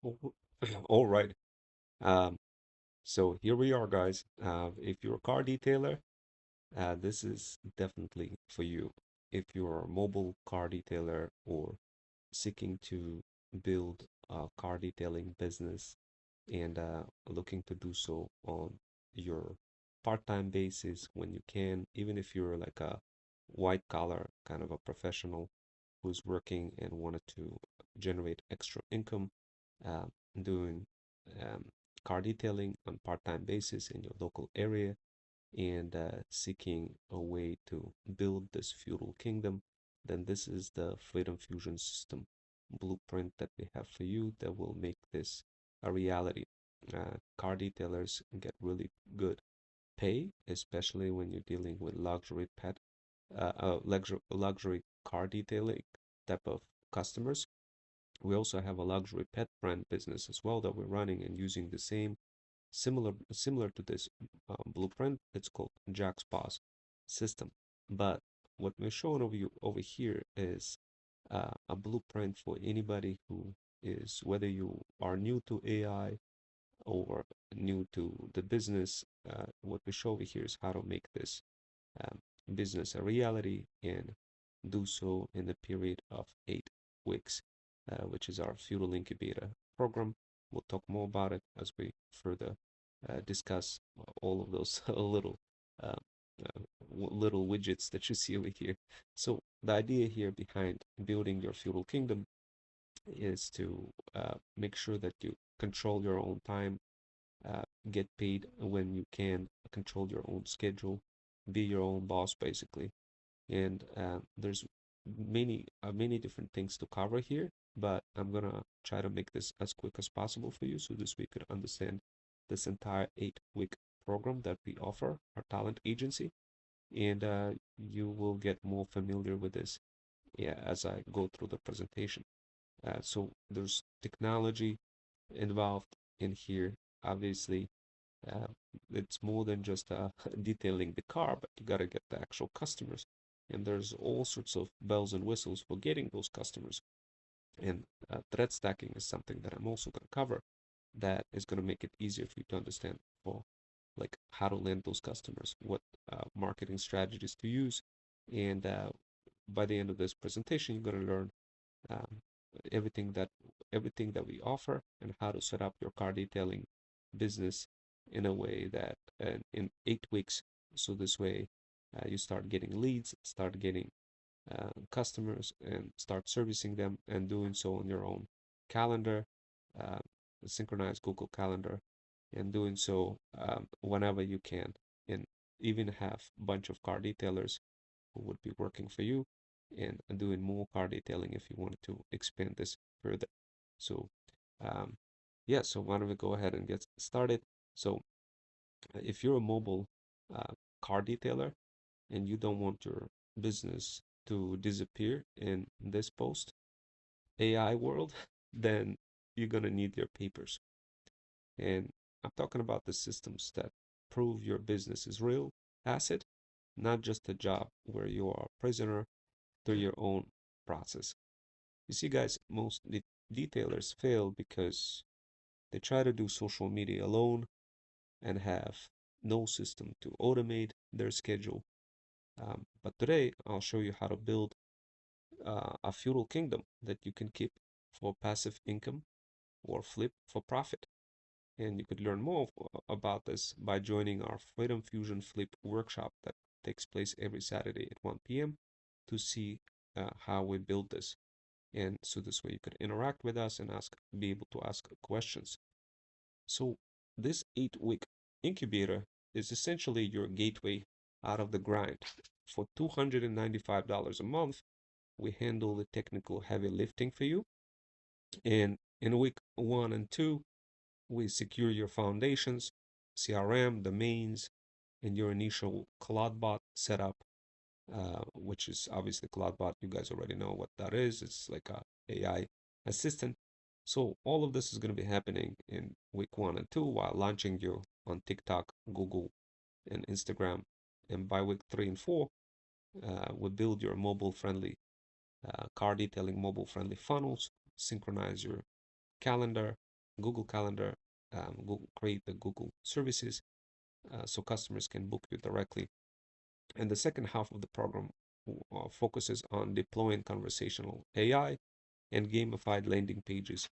All all right. Um, so here we are, guys. If you're a car detailer, this is definitely for you. If you're a mobile car detailer or seeking to build a car detailing business and looking to do so on your part-time basis when you can, even if you're like a white collar kind of a professional who's working and wanted to generate extra income, uh, doing um, car detailing on part-time basis in your local area and seeking a way to build this feudal kingdom, then this is the Freedom Fusion System blueprint that we have for you that will make this a reality. Car detailers get really good pay, especially when you're dealing with luxury car detailing type of customers. We also have a luxury pet brand business as well that we're running and using the same similar to this blueprint. It's called Jack's Paws system. But what we're showing over you over here is a blueprint for anybody who is whether you are new to AI or new to the business. What we show over here is how to make this um, business a reality and do so in the period of 8 weeks, which is our Feudal Incubator program. We'll talk more about it as we further discuss all of those uh, little widgets that you see over here. So the idea here behind building your feudal kingdom is to make sure that you control your own time, get paid when you can, control your own schedule, be your own boss basically. And there's many different things to cover here, but I'm gonna try to make this as quick as possible for you so this we could understand this entire 8 week program that we offer, our talent agency, and you will get more familiar with this, yeah, as I go through the presentation. So there's technology involved in here. Obviously, uh, it's more than just detailing the car, but you got to get the actual customers. And there's all sorts of bells and whistles for getting those customers. And threat stacking is something that I'm also going to cover that is going to make it easier for you to understand for like how to land those customers, what marketing strategies to use. And by the end of this presentation, you're going to learn um, everything that everything that we offer and how to set up your car detailing business in a way that in 8 weeks. So this way, you start getting leads, start getting customers, and start servicing them, and doing so on your own calendar, uh, synchronized Google Calendar, and doing so whenever you can, and even have a bunch of car detailers who would be working for you and doing more car detailing if you wanted to expand this further. So, um, yeah, so why don't we go ahead and get started? So, if you're a mobile car detailer and you don't want your business to disappear in this post AI world, then you're gonna need your papers. And I'm talking about the systems that prove your business is real asset, not just a job where you are a prisoner to your own process. You see, guys, most detailers fail because they try to do social media alone and have no system to automate their schedule. But today, I'll show you how to build a feudal kingdom that you can keep for passive income or flip for profit. And you could learn more about this by joining our Freedom Fusion Flip workshop that takes place every Saturday at 1 p.m. to see how we build this. And so this way you could interact with us and be able to ask questions. So this 8 week incubator is essentially your gateway out of the grind. For $295 a month, we handle the technical heavy lifting for you. And in week 1 and 2, we secure your foundations, CRM, domains, and your initial Clawdbot setup, which is obviously Clawdbot. You guys already know what that is. It's like a AI assistant. So all of this is going to be happening in week 1 and 2 while launching you on TikTok, Google, and Instagram. And by week 3 and 4, we build your mobile-friendly car detailing mobile-friendly funnels, synchronize your calendar, Google Calendar, create the Google services so customers can book you directly. And the second half of the program focuses on deploying conversational AI and gamified landing pages,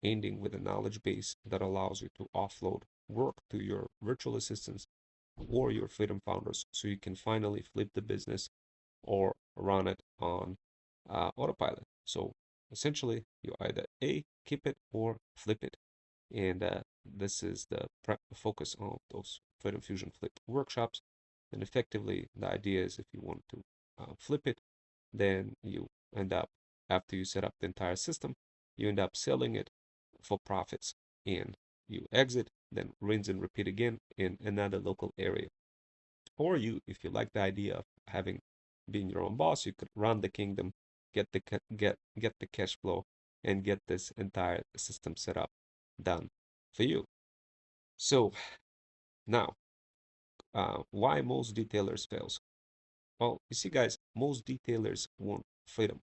ending with a knowledge base that allows you to offload work to your virtual assistants or your Freedom founders so you can finally flip the business or run it on autopilot. So essentially, you either A, keep it or flip it. And this is the focus of those Freedom Fusion Flip workshops. And effectively, the idea is if you want to flip it, then you end up, after you set up the entire system, you end up selling it for profits. And you exit, then rinse and repeat again in another local area. Or you, if you like the idea of having being your own boss, you could run the kingdom, get the cash flow, and get this entire system set up, done for you. So now, why most detailers fails? Well, you see, guys, most detailers want freedom,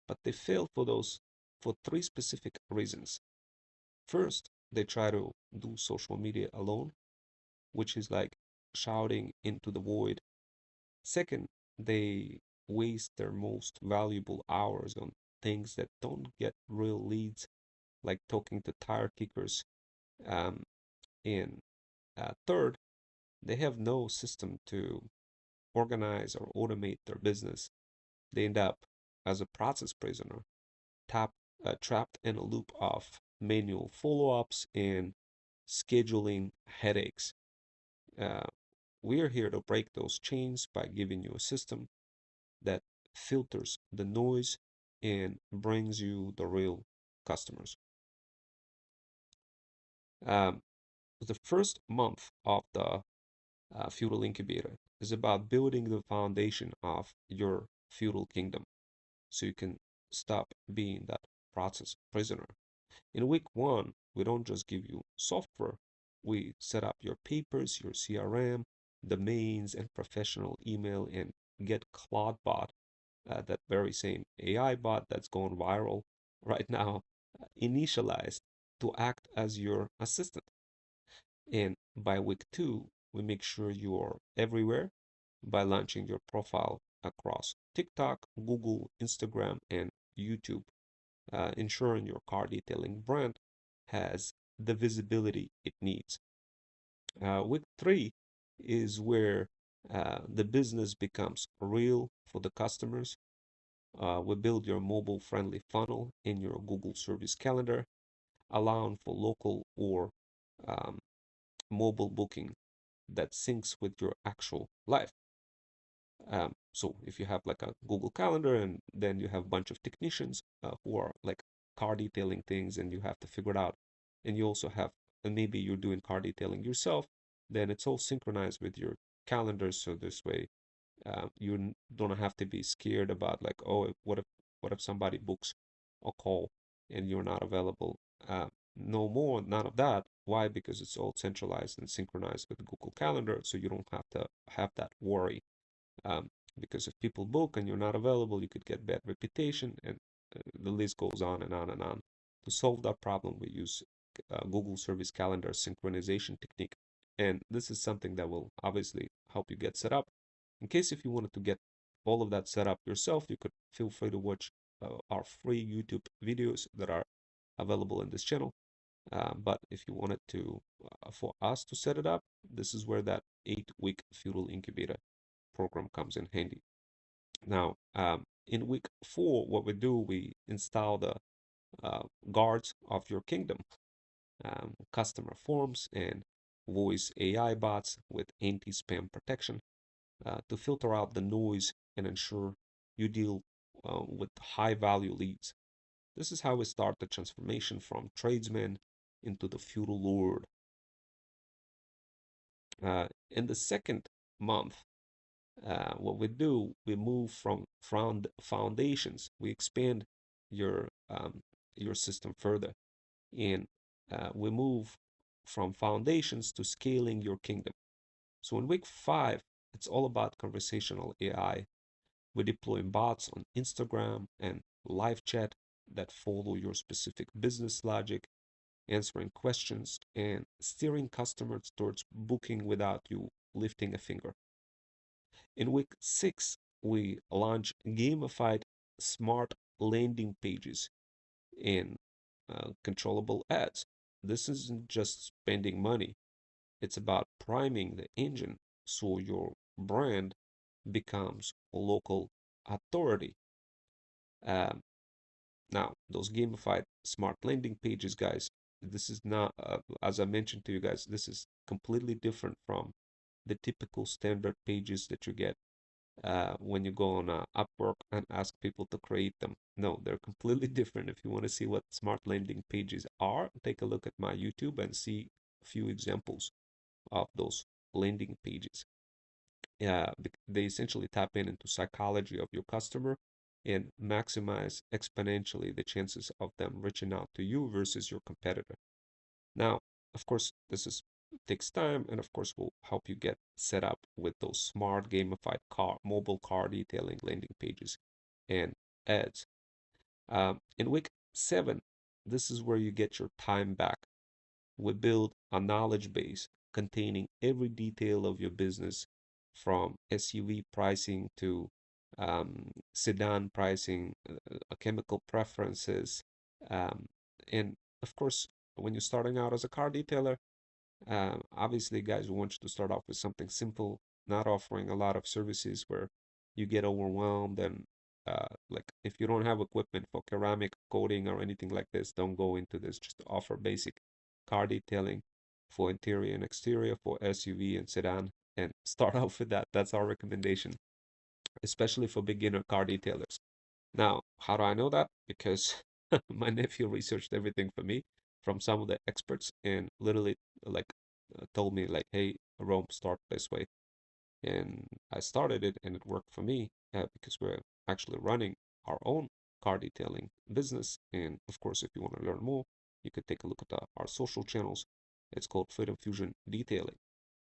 but they fail for three specific reasons. First, they try to do social media alone, which is like shouting into the void. Second, they waste their most valuable hours on things that don't get real leads, like talking to tire kickers. Um, and third, they have no system to organize or automate their business. They end up as a process prisoner, trapped in a loop of manual follow-ups and scheduling headaches. Uh, we are here to break those chains by giving you a system that filters the noise and brings you the real customers. Um, the first month of the Feudal Incubator is about building the foundation of your feudal kingdom so you can stop being that process prisoner. In week one, we don't just give you software, we set up your papers, your CRM, domains, and professional email, and get Clawdbot, that very same AI bot that's going viral right now, initialized to act as your assistant. And by week two, we make sure you're everywhere by launching your profile across TikTok, Google, Instagram, and YouTube, ensuring your car detailing brand has the visibility it needs. Week three is where the business becomes real for the customers. We build your mobile friendly funnel in your Google Service Calendar, allowing for local or um, mobile booking that syncs with your actual life. So if you have like a Google Calendar and then you have a bunch of technicians who are like car detailing things and you have to figure it out, and you also have, and maybe you're doing car detailing yourself, then it's all synchronized with your calendar. So this way, you don't have to be scared about like, oh, what if somebody books a call and you're not available? No more, none of that. Why? Because it's all centralized and synchronized with Google Calendar, so you don't have to have that worry. Um, because if people book and you're not available, you could get bad reputation, and the list goes on and on and on. To solve that problem, we use Google Service Calendar synchronization technique, and this is something that will obviously help you get set up. In case if you wanted to get all of that set up yourself, you could feel free to watch our free YouTube videos that are available in this channel. But if you wanted to, for us to set it up, this is where that 8-week Feudal Incubator program comes in handy. Now, in week four, what we do, we install the guards of your kingdom, customer forms and voice AI bots with anti-spam protection to filter out the noise and ensure you deal with high value leads. This is how we start the transformation from tradesman into the feudal lord. In the second month, what we do, we move from foundations. We expand your your system further, and we move from foundations to scaling your kingdom. So in week five, it's all about conversational AI. We deploy bots on Instagram and live chat that follow your specific business logic. answering questions, and steering customers towards booking without you lifting a finger. In week 6, we launch gamified smart landing pages and controllable ads. This isn't just spending money, it's about priming the engine so your brand becomes a local authority. Um, Now, those gamified smart landing pages, guys, this is not, as I mentioned to you guys, this is completely different from the typical standard pages that you get when you go on Upwork and ask people to create them. No, they're completely different. If you want to see what smart landing pages are, take a look at my YouTube and see a few examples of those landing pages. They essentially tap into psychology of your customer and maximize exponentially the chances of them reaching out to you versus your competitor. Now, of course, this is takes time, and of course, will help you get set up with those smart gamified mobile car detailing landing pages and ads. In week 7, this is where you get your time back. We build a knowledge base containing every detail of your business, from SUV pricing to sedan pricing, chemical preferences, um, and of course, when you're starting out as a car detailer, obviously, guys, we want you to start off with something simple, not offering a lot of services where you get overwhelmed. And like, if you don't have equipment for ceramic coating or anything like this, don't go into this. Just offer basic car detailing for interior and exterior, for SUV and sedan, and start off with that. That's our recommendation, especially for beginner car detailers. Now, how do I know that? Because my nephew researched everything for me from some of the experts and literally like told me like, hey, Rome, start this way. And I started it and it worked for me because we're actually running our own car detailing business. And of course, if you want to learn more, you could take a look at our social channels. It's called Freedom Fusion Detailing.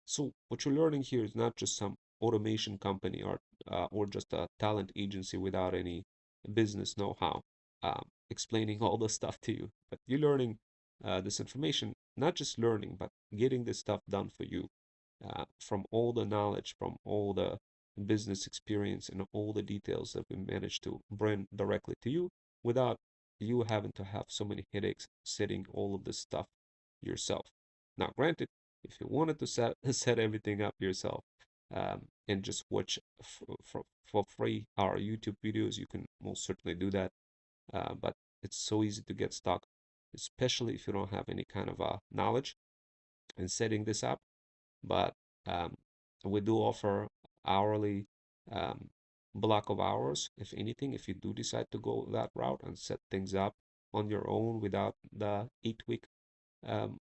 So what you're learning here is not just some automation company or just a talent agency without any business know-how explaining all the stuff to you. But you're learning this information, not just learning, but getting this stuff done for you from all the knowledge, from all the business experience, and all the details that we managed to bring directly to you without you having to have so many headaches setting all of this stuff yourself. Now, granted, if you wanted to set everything up yourself and just watch for free our YouTube videos, you can most certainly do that. But it's so easy to get stuck, especially if you don't have any kind of knowledge in setting this up. But um, we do offer hourly um, block of hours, if anything, if you do decide to go that route and set things up on your own without the 8-week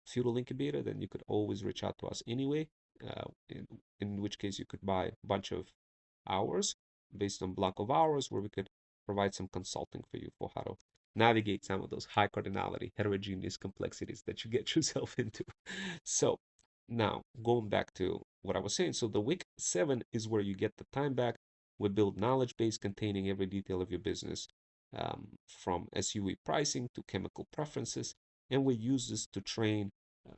Feudal Incubator, then you could always reach out to us anyway. In which case you could buy a bunch of hours based on block of hours where we could provide some consulting for you for how to navigate some of those high cardinality heterogeneous complexities that you get yourself into. So now going back to what I was saying, so the week 7 is where you get the time back. We build knowledge base containing every detail of your business, from SUV pricing to chemical preferences, and we use this to train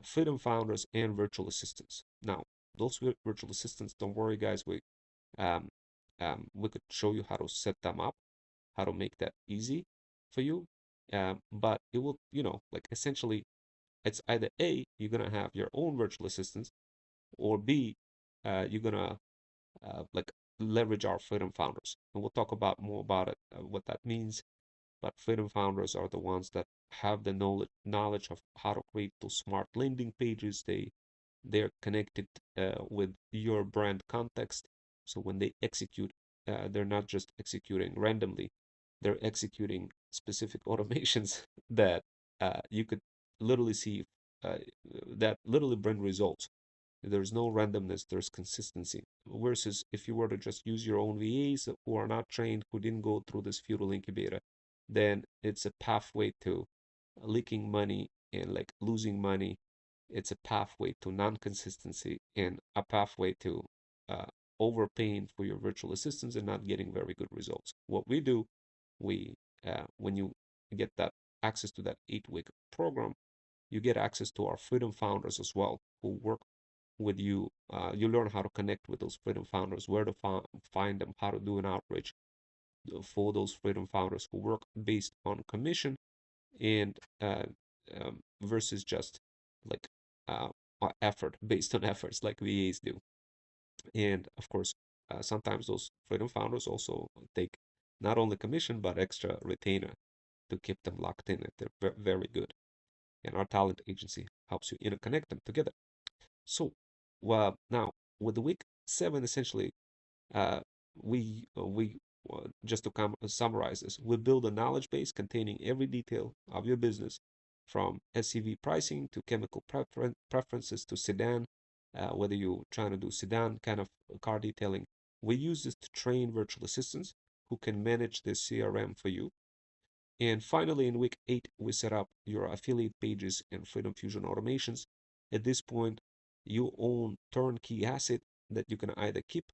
Freedom founders and virtual assistants. Now, those virtual assistants, don't worry, guys. Um, we could show you how to set them up, how to make that easy for you. But it will, like essentially, it's either A, you're gonna have your own virtual assistants, or B, you're gonna like leverage our Freedom founders, and we'll talk about more about it, what that means. But Freedom founders are the ones that have the knowledge of how to create those smart landing pages. They're connected with your brand context. So when they execute, they're not just executing randomly. They're executing specific automations that you could literally see uh, that literally bring results. There's no randomness, there's consistency. Versus if you were to just use your own VAs who are not trained, who didn't go through this feudal incubator, then it's a pathway to leaking money and like losing money. It's a pathway to non-consistency and a pathway to uh, overpaying for your virtual assistants and not getting very good results. What we do, we when you get that access to that 8-week program, you get access to our Freedom Founders as well, who work with you. You learn how to connect with those Freedom Founders, where to find them, how to do an outreach for those Freedom Founders who work based on commission and versus just like uh, effort based on efforts like VAs do. And of course, sometimes those Freedom Founders also take not only commission but extra retainer to keep them locked in if they're very good. And our talent agency helps you interconnect them together. So, well, now with the week 7, essentially, uh, we just to summarize this, we build a knowledge base containing every detail of your business, from SCV pricing to chemical preferences to sedan, whether you're trying to do sedan kind of car detailing. We use this to train virtual assistants who can manage the CRM for you. And finally, in week 8, we set up your affiliate pages and Freedom Fusion automations. At this point, you own turnkey asset that you can either keep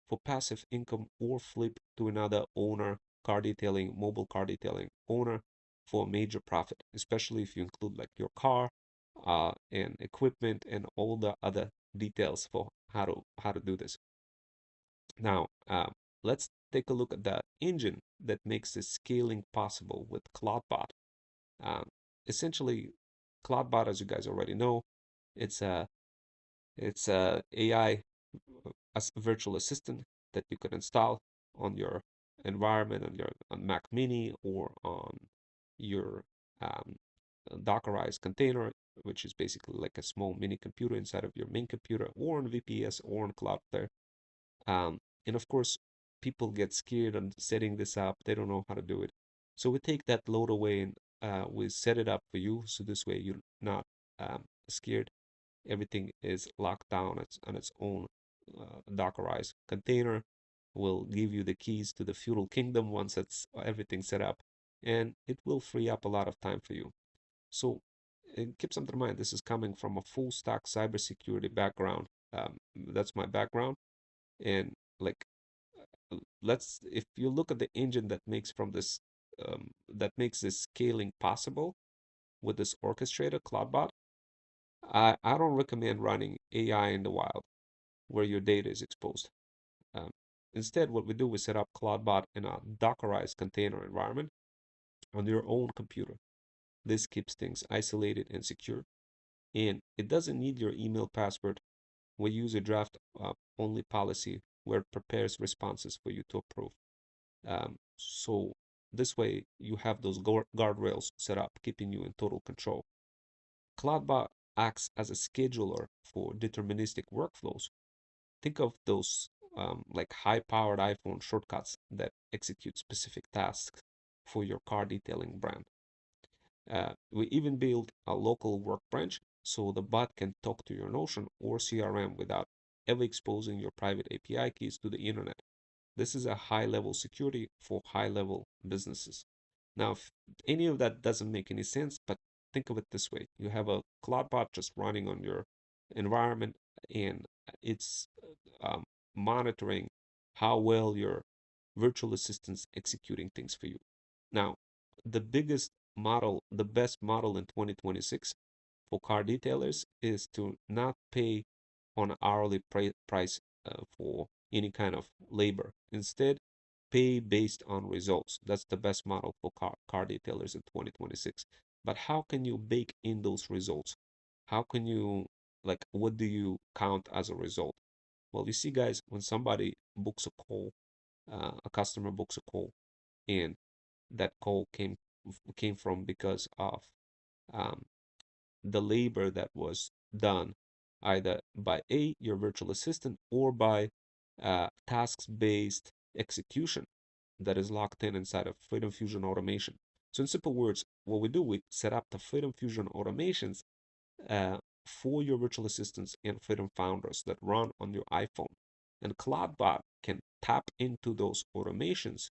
for passive income or flip to another owner, car detailing, mobile car detailing owner for a major profit, especially if you include like your car and equipment and all the other details for how to do this. Now, let's take a look at the engine that makes this scaling possible with Clawdbot. Um, Essentially, Clawdbot, as you guys already know, it's a AI as a virtual assistant that you can install on your environment, on Mac Mini or on your um, Dockerized container, which is basically like a small mini computer inside of your main computer, or on VPS or on Cloudflare. And of course, people get scared on setting this up. They don't know how to do it. So we take that load away and we set it up for you. So this way you're not scared. Everything is locked down on its own Dockerized container. We'll give you the keys to the feudal kingdom once it's everything set up, and it will free up a lot of time for you. So keep something in mind. This is coming from a full stack cybersecurity background. That's my background, and like let's if you look at the engine that makes from this that makes this scaling possible with this orchestrator Clawdbot, I don't recommend running AI in the wild where your data is exposed. Um, Instead, what we do is set up Clawdbot in a Dockerized container environment on your own computer. This keeps things isolated and secure, and it doesn't need your email password. We use a draft only policy where it prepares responses for you to approve. So this way you have those guardrails set up, keeping you in total control. Cloudbot acts as a scheduler for deterministic workflows. Think of those like high-powered iPhone shortcuts that execute specific tasks for your car detailing brand. We even build a local work branch so the bot can talk to your Notion or CRM without ever exposing your private API keys to the internet. This is a high level security for high level businesses. Now, if any of that doesn't make any sense, but think of it this way: you have a Cloudbot just running on your environment, and it's um, monitoring how well your virtual assistant's executing things for you. Now, the best model in 2026 for car detailers is to not pay on hourly price for any kind of labor. Instead, pay based on results. That's the best model for car detailers in 2026. But how can you bake in those results? How can you, like, what do you count as a result? Well, you see, guys, when somebody books a call, a customer books a call, and that call came from because of um, the labor that was done either by your virtual assistant or by tasks based execution that is locked in inside of Freedom Fusion automation. So in simple words, what we do, we set up the Freedom Fusion automations uh, for your virtual assistants and Freedom Founders that run on your iPhone. And Cloudbot can tap into those automations,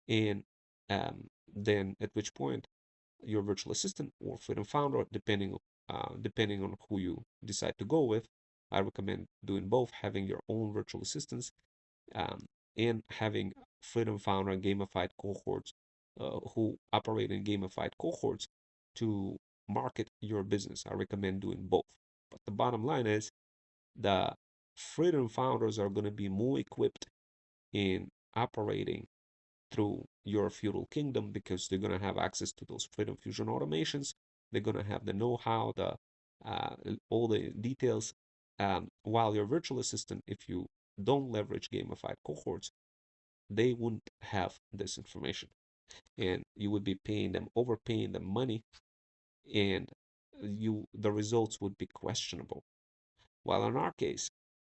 and then at which point your virtual assistant or Freedom Founder, depending on who you decide to go with. I recommend doing both, having your own virtual assistants um, and having Freedom Founder gamified cohorts who operate in gamified cohorts to market your business. I recommend doing both. But the bottom line is the Freedom founders are going to be more equipped in operating through your feudal kingdom because they're going to have access to those Freedom Fusion automations. They're going to have the know-how, the all the details. While your virtual assistant, if you don't leverage gamified cohorts, they wouldn't have this information, and you would be paying them, overpaying them money, and the results would be questionable. While in our case,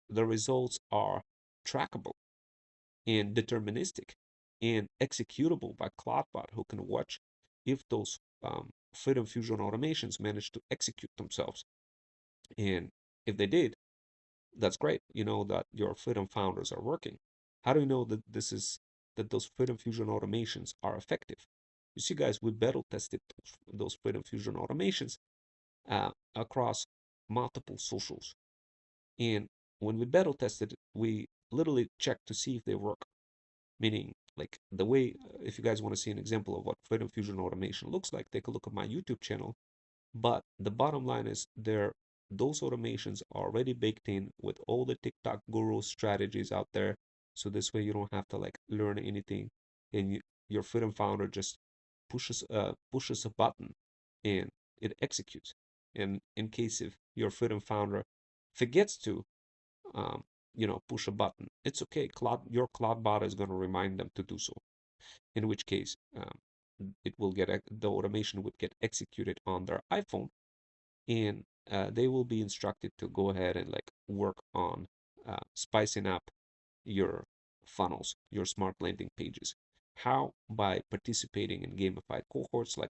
the results are trackable and deterministic and executable by Clawdbot, who can watch if those Freedom Fusion automations manage to execute themselves. And if they did, that's great. You know that your Freedom founders are working. How do you know that those Freedom Fusion automations are effective? You see, guys, we battle tested those Freedom Fusion automations across multiple socials. And when we battle tested, we literally checked to see if they work. Meaning, like the way, if you guys want to see an example of what Freedom Fusion automation looks like, take a look at my YouTube channel. But the bottom line is those automations are already baked in with all the TikTok guru strategies out there. So this way you don't have to like learn anything, and your Freedom founder just pushes a button and it executes. And in case if your Freedom founder forgets to um, push a button, it's okay. Your Clawdbot is going to remind them to do so. In which case, it will the automation would get executed on their iPhone, and they will be instructed to go ahead and like work on spicing up your funnels, your smart landing pages. How? By participating in gamified cohorts like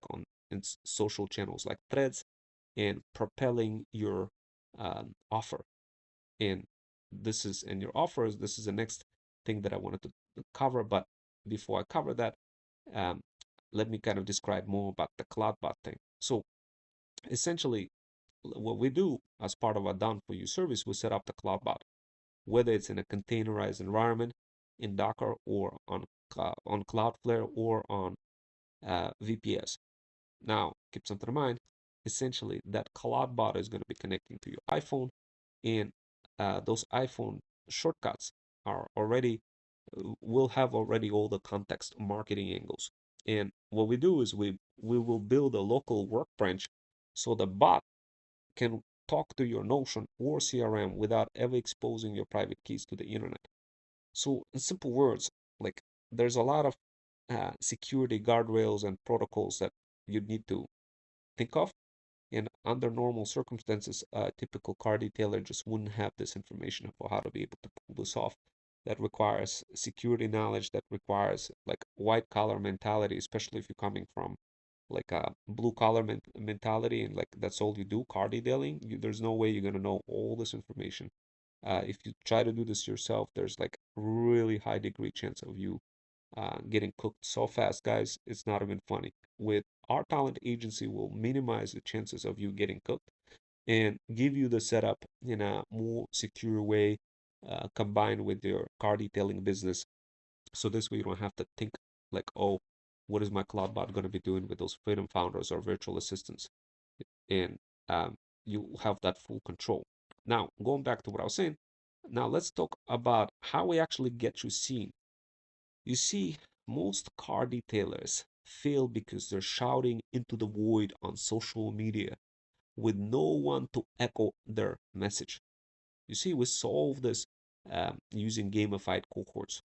in social channels like Threads, and propelling your offer. And this is in your offers. This is the next thing that I wanted to cover. But before I cover that, um, let me kind of describe more about the Clawdbot thing. So essentially, what we do as part of our done for you service, we set up the Clawdbot, whether it's in a containerized environment in Docker or on Cloudflare or on VPS. Now, keep something in mind. Essentially, that Clawdbot is going to be connecting to your iPhone, and those iPhone shortcuts are already will have already all the context marketing angles. And what we do is we will build a local work branch so the bot can talk to your Notion or CRM without ever exposing your private keys to the internet. So in simple words, like there's a lot of security guardrails and protocols that you need to think of. And under normal circumstances, a typical car detailer just wouldn't have this information for how to be able to pull this off. That requires security knowledge, that requires like white collar mentality, especially if you're coming from like a blue collar mentality and like that's all you do, car detailing. There's no way you're gonna know all this information. If you try to do this yourself, there's like really high degree chance of you getting cooked so fast, guys. It's not even funny. With our talent agency, will minimize the chances of you getting cooked and give you the setup in a more secure way, combined with your car detailing business. So this way you don't have to think like, oh, what is my Clawdbot going to be doing with those Freedom founders or virtual assistants? And you have that full control. Now, going back to what I was saying, now let's talk about how we actually get you seen. You see, most car detailers fail because they're shouting into the void on social media with no one to echo their message. You see, we solve this using gamified cohorts,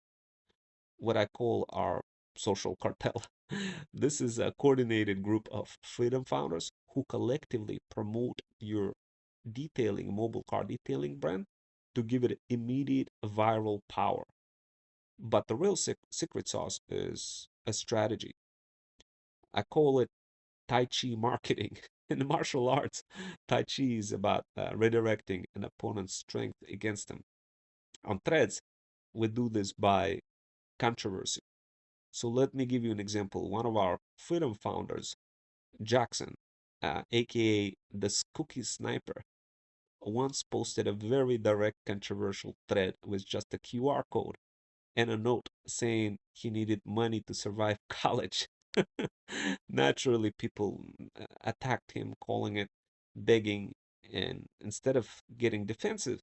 what I call our social cartel. This is a coordinated group of freedom founders who collectively promote your detailing, mobile car detailing brand to give it immediate viral power. But the real secret sauce is a strategy. I call it Tai Chi marketing. In the martial arts, Tai Chi is about redirecting an opponent's strength against them. On Threads, we do this by controversy. So let me give you an example. One of our Freedom founders, Jackson, aka the Cookie Sniper, once posted a very direct controversial thread with just a QR code and a note saying he needed money to survive college. Naturally, people attacked him, calling it begging, and instead of getting defensive,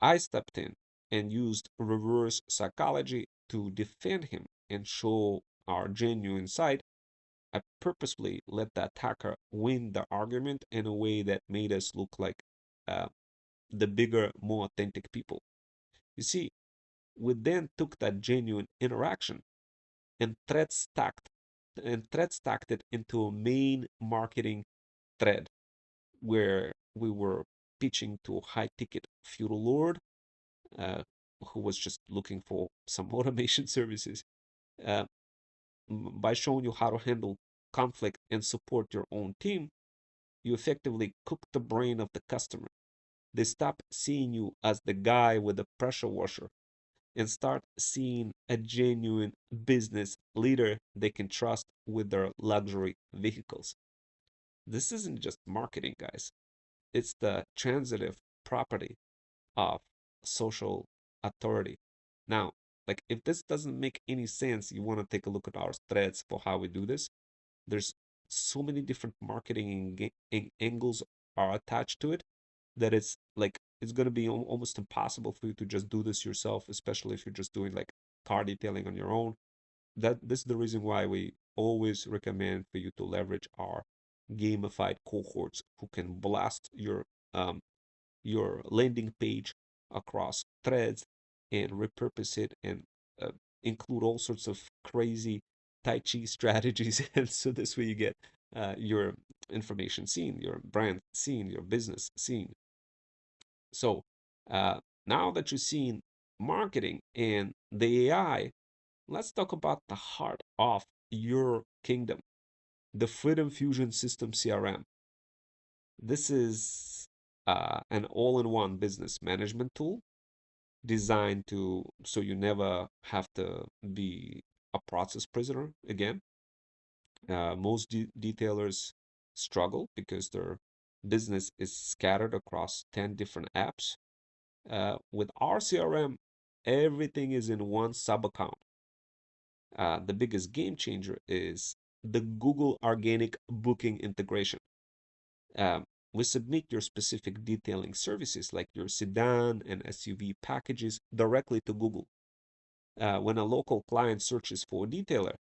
I stepped in and used reverse psychology to defend him and show our genuine side. I purposely let the attacker win the argument in a way that made us look like uh, the bigger, more authentic people. You see, we then took that genuine interaction and thread stacked it into a main marketing thread where we were pitching to a high ticket feudal lord uh, who was just looking for some automation services. Uh, by showing you how to handle conflict and support your own team, you effectively cook the brain of the customer. They stop seeing you as the guy with the pressure washer and start seeing a genuine business leader they can trust with their luxury vehicles. This isn't just marketing, guys. It's the transitive property of social authority. Now, like if this doesn't make any sense, you want to take a look at our threads for how we do this. There's so many different marketing angles are attached to it that it's going to be almost impossible for you to just do this yourself, especially if you're just doing like car detailing on your own. That this is the reason why we always recommend for you to leverage our gamified cohorts who can blast um, your landing page across threads and repurpose it and uh, include all sorts of crazy Tai Chi strategies. And so this way you get your information seen, your brand seen, your business seen. So now that you've seen marketing and the AI, let's talk about the heart of your kingdom, the Freedom Fusion System CRM. This is an all-in-one business management tool designed to so you never have to be a process prisoner again. Most detailers struggle because their business is scattered across 10 different apps. With our CRM, everything is in one sub account. The biggest game changer is the Google Organic Booking integration. Um, we submit your specific detailing services like your sedan and SUV packages directly to Google. When a local client searches for a detailer,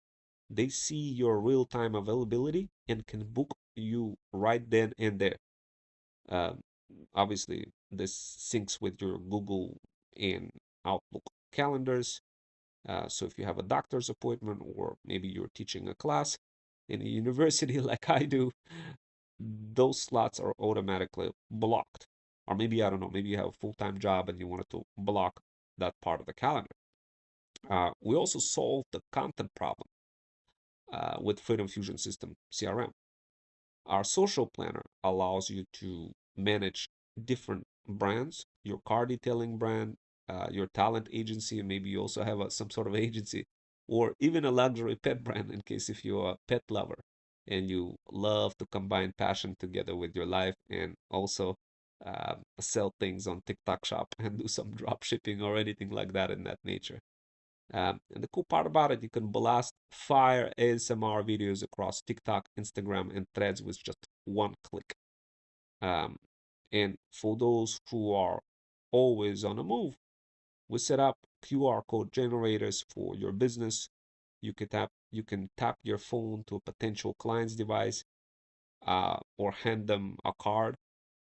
they see your real time availability and can book you right then and there. Uh, Obviously, this syncs with your Google and Outlook calendars. So if you have a doctor's appointment or maybe you're teaching a class in a university like I do, those slots are automatically blocked. Or maybe, I don't know, maybe you have a full time job and you wanted to block that part of the calendar. We also solved the content problem with Freedom Fusion System CRM. Our social planner allows you to manage different brands, your car detailing brand, your talent agency, and maybe you also have some sort of agency, or even a luxury pet brand in case if you're a pet lover and you love to combine passion together with your life and also sell things on TikTok shop and do some drop shipping or anything like that in that nature. And the cool part about it, you can blast fire ASMR videos across TikTok, Instagram, and Threads with just one click. Um, and for those who are always on the move, we set up QR code generators for your business. You can tap your phone to a potential client's device, or hand them a card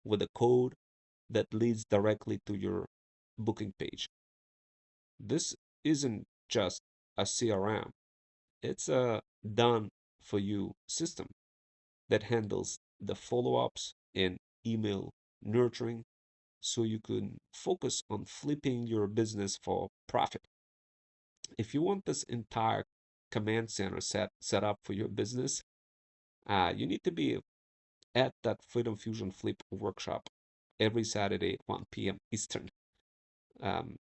with a code that leads directly to your booking page. This isn't just a CRM. It's a done for you system that handles the follow ups and email nurturing so you can focus on flipping your business for profit. If you want this entire command center set up for your business, you need to be at that Freedom Fusion Flip workshop every Saturday at 1 p.m. Eastern.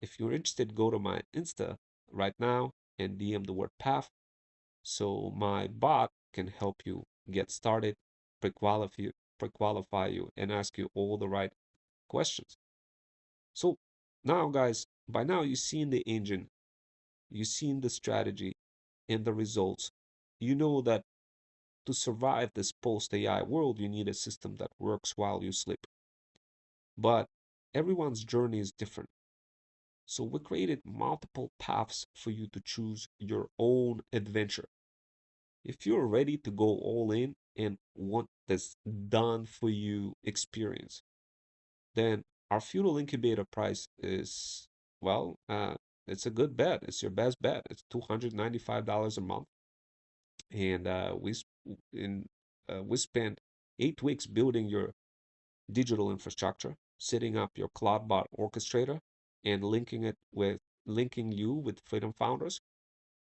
If you're interested, go to my Insta right now and DM the word path so my bot can help you get started, pre-qualify you, and ask you all the right questions. So now, guys, by now you've seen the engine, you've seen the strategy and the results. you know that to survive this post-AI world, you need a system that works while you sleep. But everyone's journey is different. So we created multiple paths for you to choose your own adventure. If you're ready to go all in and want this done for you experience, then our Feudal Incubator price is, well, it's a good bet. It's your best bet. It's $295 a month. And we spent 8 weeks building your digital infrastructure, setting up your Clawdbot orchestrator, and linking you with Freedom founders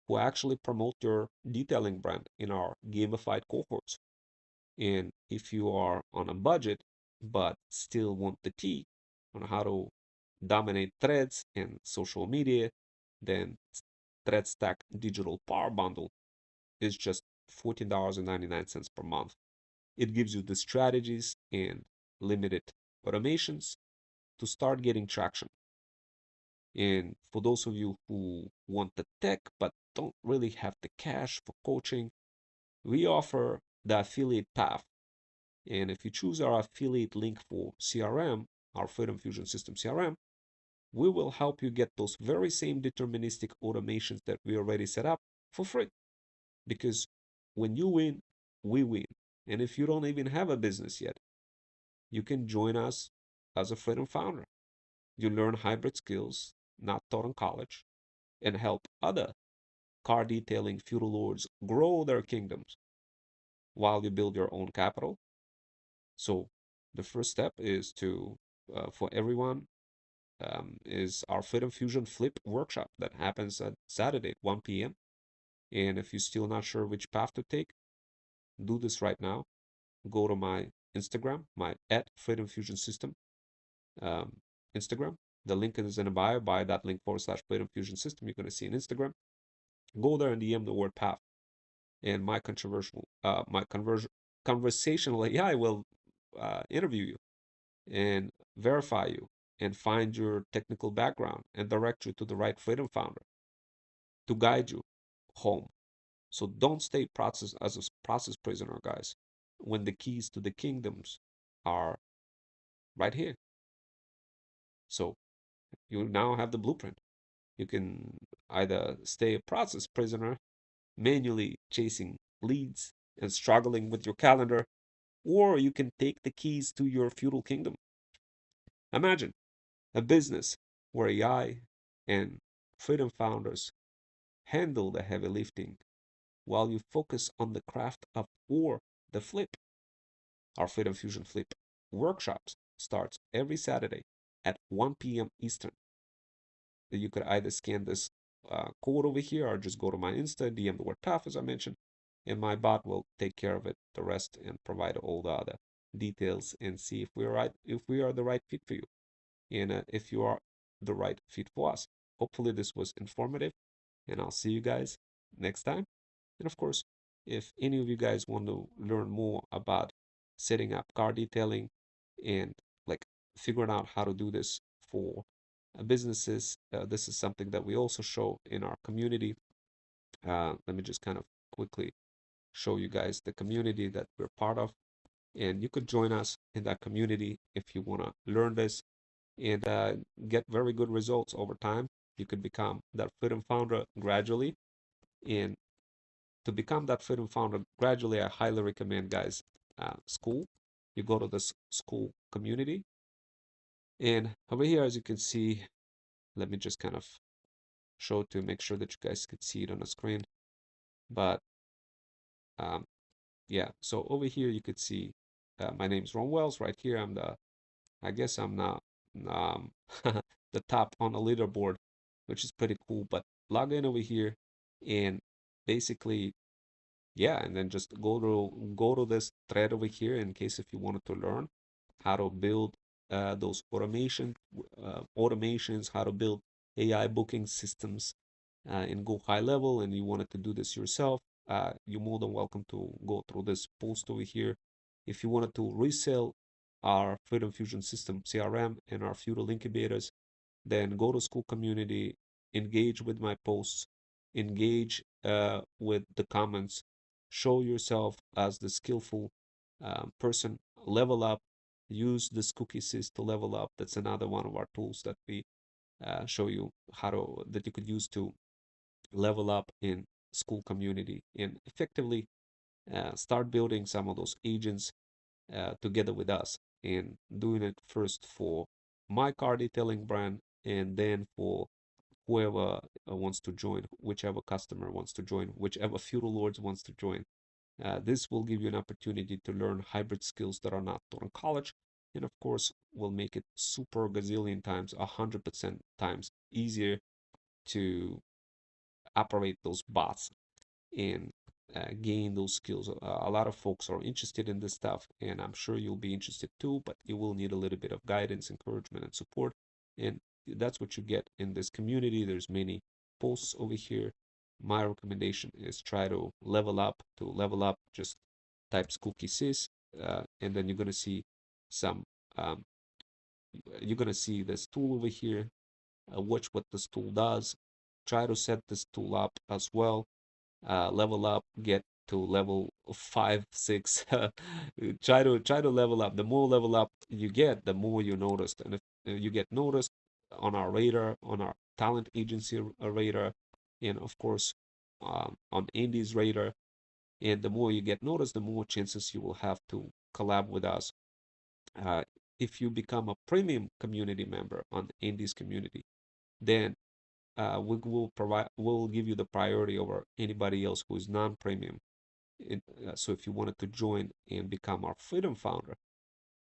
who actually promote your detailing brand in our gamified cohorts. And if you are on a budget but still want the tea on how to dominate threads and social media, then Thread Stack Digital Power Bundle is just $14.99 per month. It gives you the strategies and limited automations to start getting traction. And for those of you who want the tech but don't really have the cash for coaching, we offer the affiliate path. And if you choose our affiliate link for CRM, our Freedom Fusion System CRM, we will help you get those very same deterministic automations that we already set up for free. Because when you win, we win. And if you don't even have a business yet, you can join us as a Freedom founder. You learn hybrid skills not taught in college and help other car detailing feudal lords grow their kingdoms while you build your own capital. So the first step is for everyone, is our Freedom Fusion Flip workshop that happens at Saturday at 1 p.m. And if you're still not sure which path to take, do this right now. Go to my Instagram, my at Freedom Fusion System um, Instagram. The link is in the bio. Buy that link /Freedom Fusion System. You're going to see an Instagram. Go there and DM the word path. And conversational AI will interview you and verify you and find your technical background and direct you to the right Freedom founder to guide you home. So don't stay process as a process prisoner, guys, when the keys to the kingdoms are right here. So you now have the blueprint. You can either stay a process prisoner, manually chasing leads and struggling with your calendar, or you can take the keys to your feudal kingdom. Imagine a business where AI and freedom founders handle the heavy lifting while you focus on the craft of or the flip. Our Freedom Fusion Flip workshops starts every Saturday at 1 p.m. Eastern. You could either scan this code over here or just go to my Insta, DM the word path as I mentioned, and my bot will take care of it, the rest, and provide all the other details and see if we are the right fit for you, and if you are the right fit for us. Hopefully this was informative, and I'll see you guys next time. And of course, if any of you guys want to learn more about setting up car detailing and like figuring out how to do this for businesses, this is something that we also show in our community. Let me just kind of quickly show you guys the community that we're part of. And you could join us in that community if you want to learn this and get very good results over time. You could become that freedom founder gradually. And to become that freedom founder gradually, I highly recommend, guys, school. You go to this school community. And over here, as you can see, let me just kind of show to make sure that you guys could see it on the screen. But um, yeah, so over here you could see my name is Ron Wells. Right here, I guess I'm not um, the top on the leaderboard, which is pretty cool. But log in over here and basically, yeah, and then just go to this thread over here in case if you wanted to learn how to build those automations, how to build AI booking systems and go high level, and you wanted to do this yourself, you're more than welcome to go through this post over here. If you wanted to resell our Freedom Fusion System CRM and our Feudal Incubators, then go to school community, engage with my posts, engage with the comments, show yourself as the skillful person, level up, use this cookie sys to level up. That's another one of our tools that we show you how to that you could use to level up in school community and effectively start building some of those agents together with us, and doing it first for my car detailing brand, and then for whoever wants to join, whichever customer wants to join, whichever Feudal Lords wants to join. This will give you an opportunity to learn hybrid skills that are not taught in college, and of course will make it super gazillion times, 100% times easier to operate those bots and gain those skills. A lot of folks are interested in this stuff, and I'm sure you'll be interested too, but you will need a little bit of guidance, encouragement, and support. And that's what you get in this community. There's many posts over here. My recommendation is try to level up. To level up, just type cookie sys, and then you're gonna see some. Um, you're gonna see this tool over here. Watch what this tool does. Try to set this tool up as well, level up, get to level 5, 6. Try to level up. The more level up you get, the more you noticed. And if you get noticed on our radar, on our talent agency radar, and of course on Andy's radar, and the more you get noticed, the more chances you will have to collab with us. Uh, if you become a premium community member on Andy's community, then we will provide, we'll give you the priority over anybody else who is non-premium. So if you wanted to join and become our Freedom founder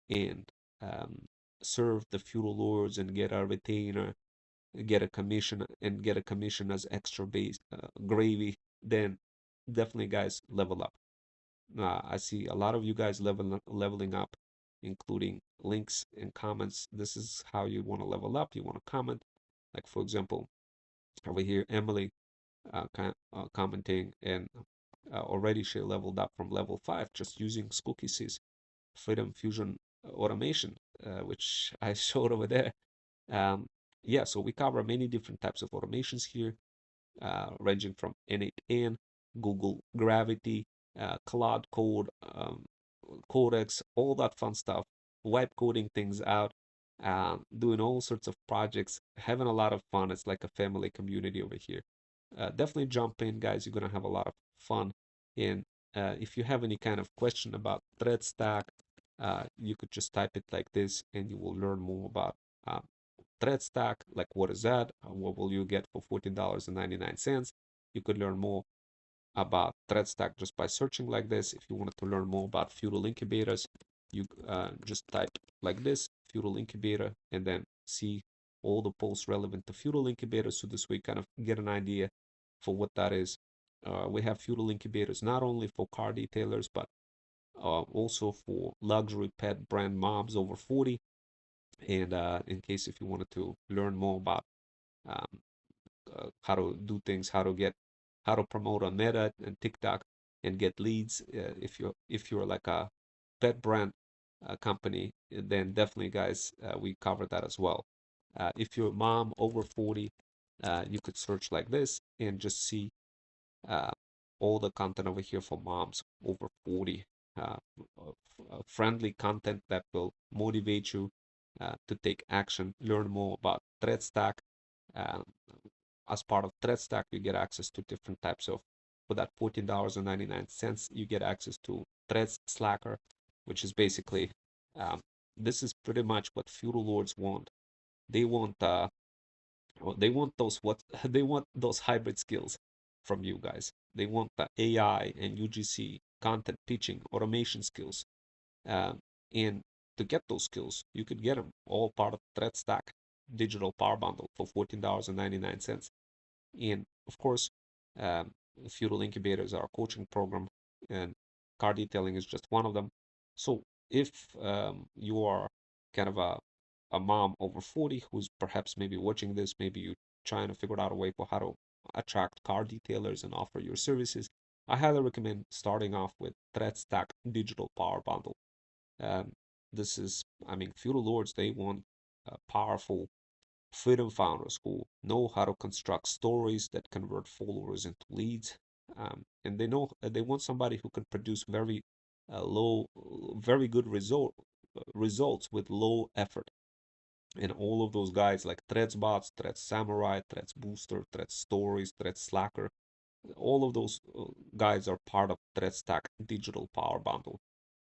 and um, serve the Feudal Lords and get a retainer, get a commission, and get a commission as extra base gravy, then definitely, guys, level up. I see a lot of you guys leveling up, including links and comments. This is how you want to level up. You want to comment, like for example, over here, Emily commenting, and already she leveled up from level 5 just using Cookies' Freedom Fusion automation, which I showed over there. Um, yeah, so we cover many different types of automations here, ranging from N8N, Google Gravity, Cloud Code, Codex, all that fun stuff, wipe coding things out, doing all sorts of projects, having a lot of fun. It's like a family community over here. Definitely jump in, guys. You're gonna have a lot of fun. And if you have any kind of question about thread stack, you could just type it like this, and you will learn more about thread stack. Like, what is that? What will you get for $14.99? You could learn more about thread stack just by searching like this. If you wanted to learn more about Feudal Incubators, you just type like this, Feudal Incubator, and then see all the posts relevant to Feudal Incubators. So this way you kind of get an idea for what that is. We have Feudal Incubators not only for car detailers, but also for luxury pet brand moms over 40. And in case if you wanted to learn more about um, how to do things, how to promote on Meta and TikTok and get leads. If you're like a pet brand company, then definitely, guys, we cover that as well. If you're a mom over 40, you could search like this and just see uh, all the content over here for moms over 40. Friendly content that will motivate you to take action, learn more about thread stack. Uh, as part of thread stack, you get access to different types of, for that $14.99, you get access to threads slacker, which is basically um, this is pretty much what Feudal Lords want. They want they want those what they want those hybrid skills from you guys. They want the AI and UGC content pitching automation skills. Um, and to get those skills, you could get them all part of Thread Stack digital power bundle for $14.99. And of course, um, Feudal Incubator is our coaching program, and car detailing is just one of them. So if you are kind of a mom over 40 who's perhaps maybe watching this, maybe you're trying to figure out a way for how to attract car detailers and offer your services, I highly recommend starting off with Thread Stack Digital Power Bundle. Um, this is, I mean, Feudal Lords, they want powerful freedom founders who know how to construct stories that convert followers into leads, and they know they want somebody who can produce low, very good results with low effort. And all of those guys like Threads Bots, Threads Samurai, Threads Booster, Threads Stories, Threads Slacker, all of those guys are part of Thread Stack Digital Power Bundle.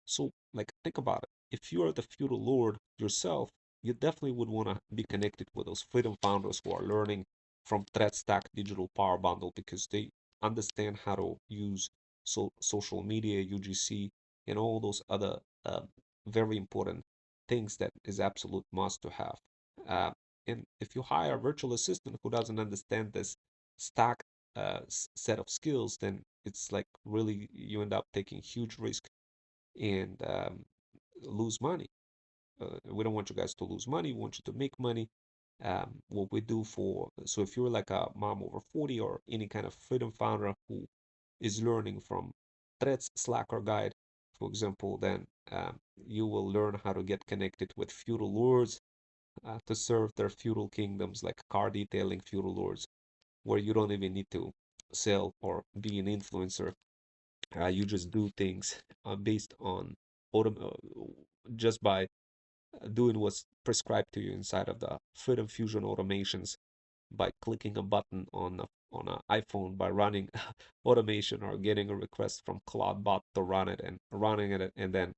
So, like, think about it. If you are the feudal lord yourself, you definitely would want to be connected with those freedom founders who are learning from Thread Stack Digital Power Bundle because they understand how to use social media, UGC, and all those other uh, very important things that is absolute must to have. Uh, and if you hire a virtual assistant who doesn't understand this stack set of skills, then it's like really you end up taking huge risk and lose money. We don't want you guys to lose money. We want you to make money. What we do so if you're like a mom over 40 or any kind of freedom founder who is learning from Threads Slacker guide, for example, then you will learn how to get connected with feudal lords to serve their feudal kingdoms, like car detailing feudal lords, where you don't even need to sell or be an influencer. You just do things based on just by doing what's prescribed to you inside of the Freedom Fusion automations by clicking a button on an iPhone, by running automation or getting a request from Clawdbot to run it and running it and then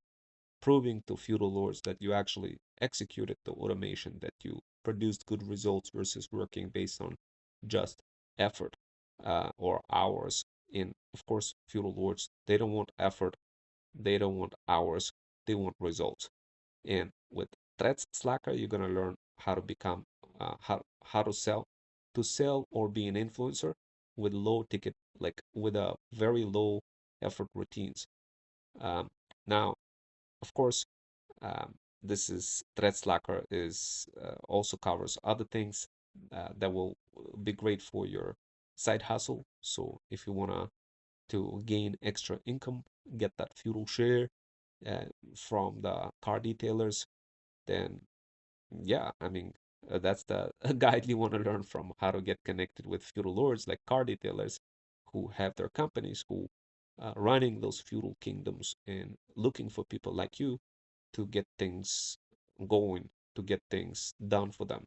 proving to feudal lords that you actually executed the automation, that you produced good results versus working based on just effort or hours. And of course, feudal lords, they don't want effort, they don't want hours, they want results. And with Threads Slacker, you're gonna learn how to become how to sell or be an influencer with low ticket, like with a very low effort routines. Um, Now, of course, um, this is Thread Slacker is also covers other things that will be great for your side hustle. So if you wanna to gain extra income, get that feudal share uh, from the car detailers, then yeah, I mean, that's the guide you want to learn from, how to get connected with feudal lords like car detailers who have their companies, who running those feudal kingdoms and looking for people like you to get things going, to get things done for them.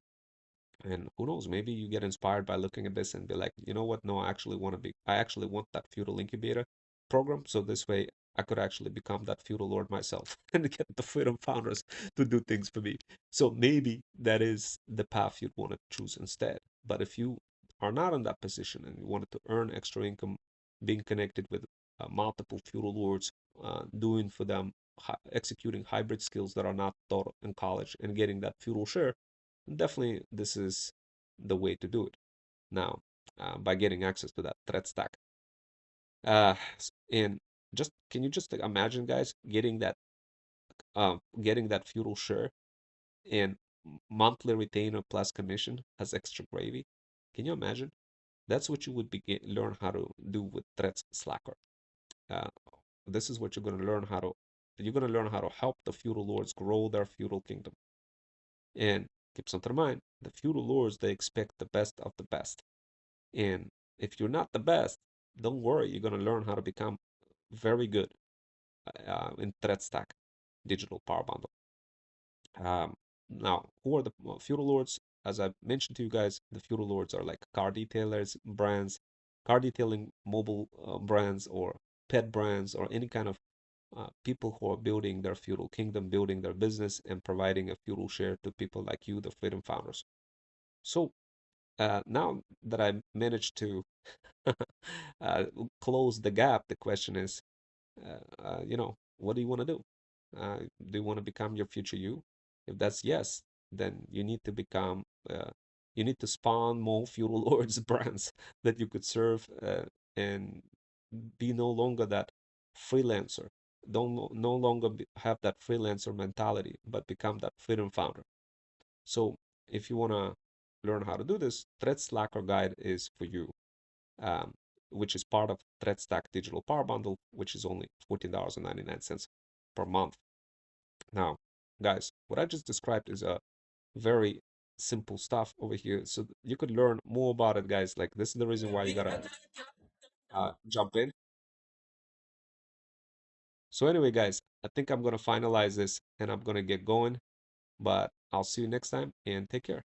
And who knows, maybe you get inspired by looking at this and be like, you know what? No, I actually want that Feudal Incubator program. So this way I could actually become that feudal lord myself and get the freedom founders to do things for me. So maybe that is the path you'd want to choose instead. But if you are not in that position and you wanted to earn extra income, being connected with multiple feudal lords, doing for them, executing hybrid skills that are not taught in college and getting that feudal share, definitely this is the way to do it now, by getting access to that threat stack. And just can you just imagine, guys, getting that feudal share and monthly retainer plus commission as extra gravy? Can you imagine? That's what you would learn how to do with Threads Slacker. Uh, this is what you're gonna learn how to help the feudal lords grow their feudal kingdom. And keep something in mind, the feudal lords, they expect the best of the best. And if you're not the best, don't worry, you're gonna learn how to become very good in Threat Stack Digital Power Bundle. Um, Now, who are the feudal lords? As I mentioned to you guys, the feudal lords are like car detailers, brands, car detailing mobile brands or pet brands or any kind of people who are building their feudal kingdom, building their business, and providing a feudal share to people like you, the freedom founders. So now that I managed to uh, close the gap, the question is, what do you want to do? Do you want to become your future you? If that's yes, then you need to spawn more feudal lords brands that you could serve and be no longer that freelancer. Don't no longer have that freelancer mentality, but become that freedom founder. So if you want to learn how to do this, Thread Slacker guide is for you, um, which is part of Thread Stack Digital Power Bundle, which is only $14.99 per month. Now, guys, what I just described is a very simple stuff over here. So you could learn more about it, guys. Like this is the reason why you gotta jump in. So anyway, guys, I think I'm gonna finalize this and I'm gonna get going, but I'll see you next time and take care.